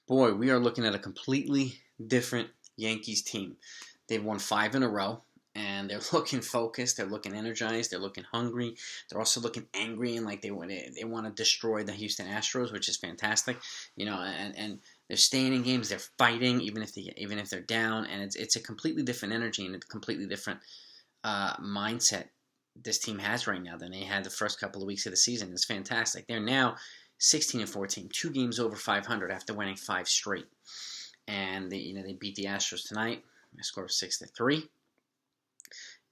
Boy, we are looking at a completely different Yankees team. They've won 5 in a row, and they're looking focused. They're looking energized. They're looking hungry. They're also looking angry and like they want to destroy the Houston Astros, which is fantastic. And they're staying in games. They're fighting even if they're down, and it's a completely different energy and a completely different mindset this team has right now than they had the first couple of weeks of the season. It's fantastic. They're now 16-14, 2 games over 500 after winning 5 straight. And they beat the Astros tonight. They scored 6-3,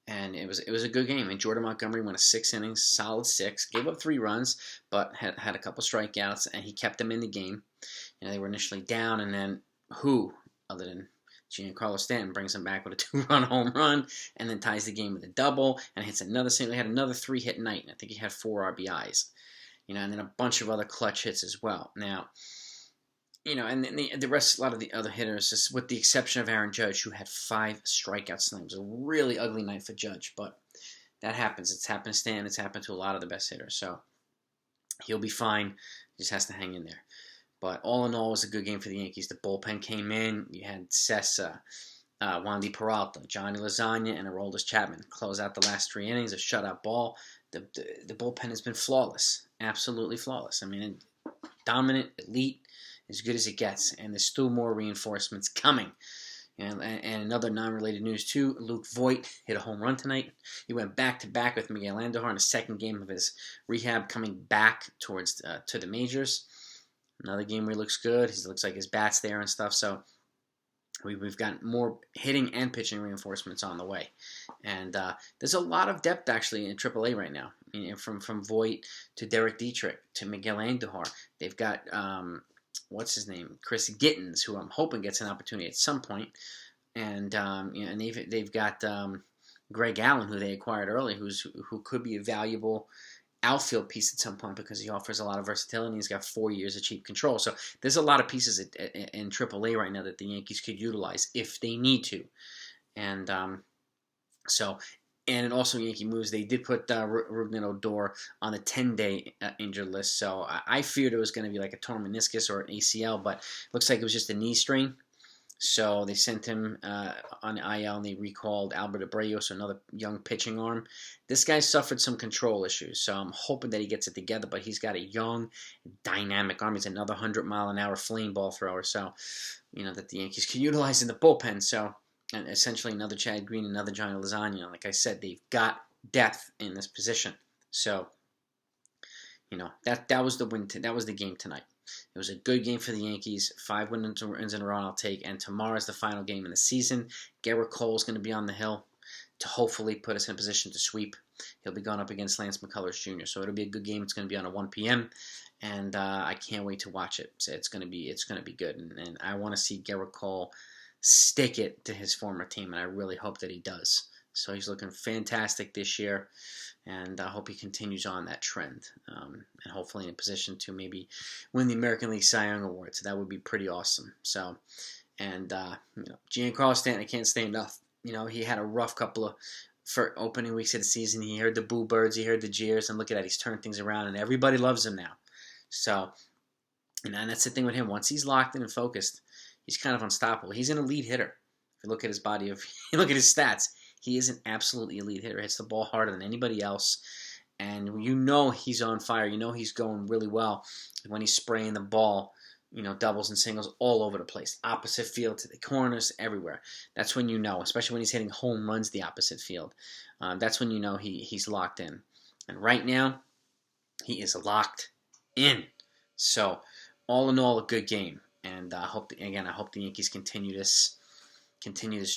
and it was a good game. And Jordan Montgomery went a 6 innings, solid 6, gave up 3 runs, but had a couple strikeouts, and he kept them in the game. They were initially down, and then who other than Giancarlo Stanton brings them back with a 2-run home run, and then ties the game with a double, and hits another single. He had another 3-hit night, and I think he had 4 RBIs. And then a bunch of other clutch hits as well. Now, and then the rest, a lot of the other hitters, just with the exception of Aaron Judge, who had 5 strikeouts tonight. It was a really ugly night for Judge, but that happens. It's happened to Stan. It's happened to a lot of the best hitters. So he'll be fine. He just has to hang in there. But all in all, it was a good game for the Yankees. The bullpen came in. You had Sessa, Wandy Peralta, Johnny Lasagna, and Aroldis Chapman close out the last 3 innings of shutout ball. The bullpen has been flawless, absolutely flawless. I mean, dominant, elite, as good as it gets. And there's still more reinforcements coming. And another non-related news too, Luke Voit hit a home run tonight. He went back-to-back with Miguel Andujar in the second game of his rehab, coming back towards to the majors. Another game where he looks good. He looks like his bat's there and stuff. So we've got more hitting and pitching reinforcements on the way. And there's a lot of depth actually in AAA right now. I mean, from Voit to Derek Dietrich to Miguel Andujar. They've got, what's his name? Chris Gittins, who I'm hoping gets an opportunity at some point. And and they've got Greg Allen, who they acquired early, who could be a valuable outfield piece at some point because he offers a lot of versatility. He's got 4 years of cheap control. So there's a lot of pieces in AAA right now that the Yankees could utilize if they need to. And and also Yankee moves, they did put Rougned Odor on the 10-day injured list. So I feared it was going to be like a torn meniscus or an ACL, but it looks like it was just a knee strain. So they sent him on IL, and they recalled Albert Abreu, so another young pitching arm. This guy suffered some control issues, so I'm hoping that he gets it together, but he's got a young, dynamic arm. He's another 100-mile-an-hour flame ball thrower, so, that the Yankees can utilize in the bullpen. So, and essentially another Chad Green, another Johnny Lasagna. Like I said, they've got depth in this position. So, that was the win. That was the game tonight. It was a good game for the Yankees. 5 wins in a row I'll take. And tomorrow's the final game in the season. Gerrit Cole's going to be on the hill to hopefully put us in a position to sweep. He'll be going up against Lance McCullers Jr. So it'll be a good game. It's going to be on at 1 p.m. And I can't wait to watch it. So it's going to be good. And I want to see Gerrit Cole stick it to his former team. And I really hope that he does. So he's looking fantastic this year. And I hope he continues on that trend, and hopefully in a position to maybe win the American League Cy Young Award. So that would be pretty awesome. So, and Giancarlo Stanton, I can't say enough. He had a rough couple of for opening weeks of the season. He heard the boo birds, he heard the jeers, and look at that, he's turned things around, and everybody loves him now. So, and that's the thing with him. Once he's locked in and focused, he's kind of unstoppable. He's an elite hitter. If you look at his body, if you look at his stats. He is an absolutely elite hitter. Hits the ball harder than anybody else. And he's on fire. He's going really well when he's spraying the ball, doubles and singles all over the place. Opposite field to the corners, everywhere. That's when especially when he's hitting home runs the opposite field. That's when he's locked in. And right now, he is locked in. So, all in all, a good game. And I hope the Yankees continue this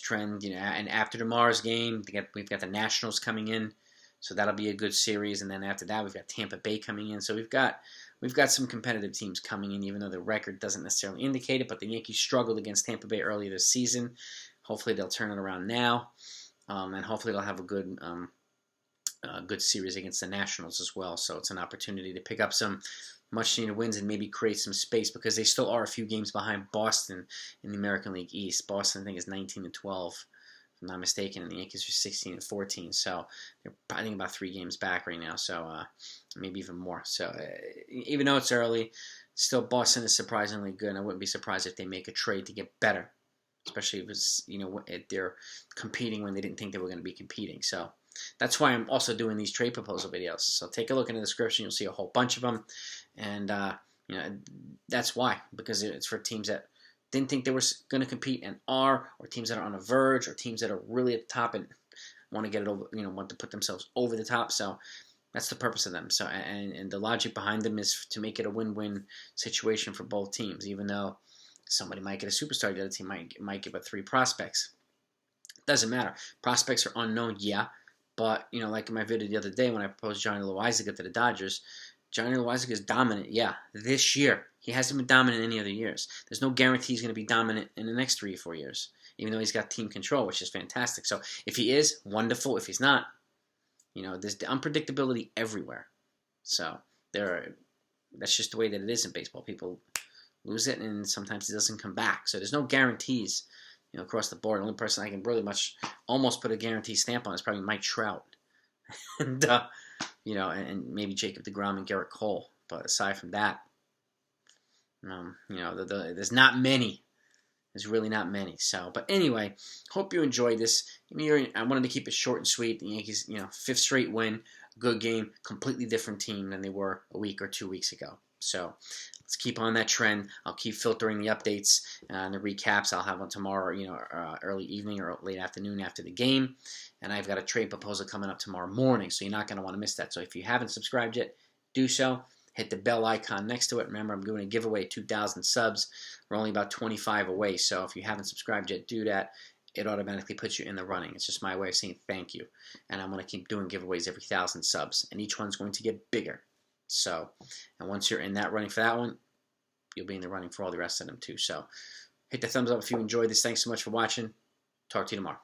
trend, and after tomorrow's game, we've got the Nationals coming in, so that'll be a good series, and then after that, we've got Tampa Bay coming in, so we've got some competitive teams coming in, even though the record doesn't necessarily indicate it, but the Yankees struggled against Tampa Bay earlier this season. Hopefully, they'll turn it around now, and hopefully, they'll have a good series against the Nationals as well, so it's an opportunity to pick up some much-needed wins and maybe create some space because they still are a few games behind Boston in the American League East. Boston, I think, is 19-12, if I'm not mistaken, and the Yankees are 16-14. So they're, I think, about 3 games back right now. So maybe even more. So even though it's early, Still, Boston is surprisingly good, and I wouldn't be surprised if they make a trade to get better, especially if it's, if they're competing when they didn't think they were going to be competing. So that's why I'm also doing these trade proposal videos. So take a look in the description; you'll see a whole bunch of them, and that's why, because it's for teams that didn't think they were going to compete and are, or teams that are on the verge, or teams that are really at the top and want to get it over, want to put themselves over the top. So that's the purpose of them. So, and the logic behind them is to make it a win-win situation for both teams. Even though somebody might get a superstar, the other team might give up 3 prospects. Doesn't matter. Prospects are unknown, yeah, but like in my video the other day when I proposed Johnny Loizaga to the Dodgers, Johnny Loizaga is dominant, yeah, this year. He hasn't been dominant any other years. There's no guarantee he's going to be dominant in the next 3 or 4 years, even though he's got team control, which is fantastic. So if he is, wonderful. If he's not, there's the unpredictability everywhere. So that's just the way that it is in baseball. People lose it, and sometimes it doesn't come back. So there's no guarantees, across the board. The only person I can really almost put a guarantee stamp on is probably Mike Trout, and and maybe Jacob deGrom and Gerrit Cole. But aside from that, there's not many. There's really not many. So, but anyway, hope you enjoyed this. I wanted to keep it short and sweet. The Yankees, 5th straight win, good game, completely different team than they were a week or 2 weeks ago. So, let's keep on that trend. I'll keep filtering the updates and the recaps. I'll have one tomorrow, early evening or late afternoon after the game. And I've got a trade proposal coming up tomorrow morning, so you're not going to want to miss that. So, if you haven't subscribed yet, do so. Hit the bell icon next to it. Remember, I'm doing a giveaway, 2,000 subs. We're only about 25 away, so if you haven't subscribed yet, do that. It automatically puts you in the running. It's just my way of saying thank you. And I'm going to keep doing giveaways every 1,000 subs, and each one's going to get bigger. So, and once you're in that running for that one, you'll be in the running for all the rest of them too. So, hit the thumbs up if you enjoyed this. Thanks so much for watching. Talk to you tomorrow.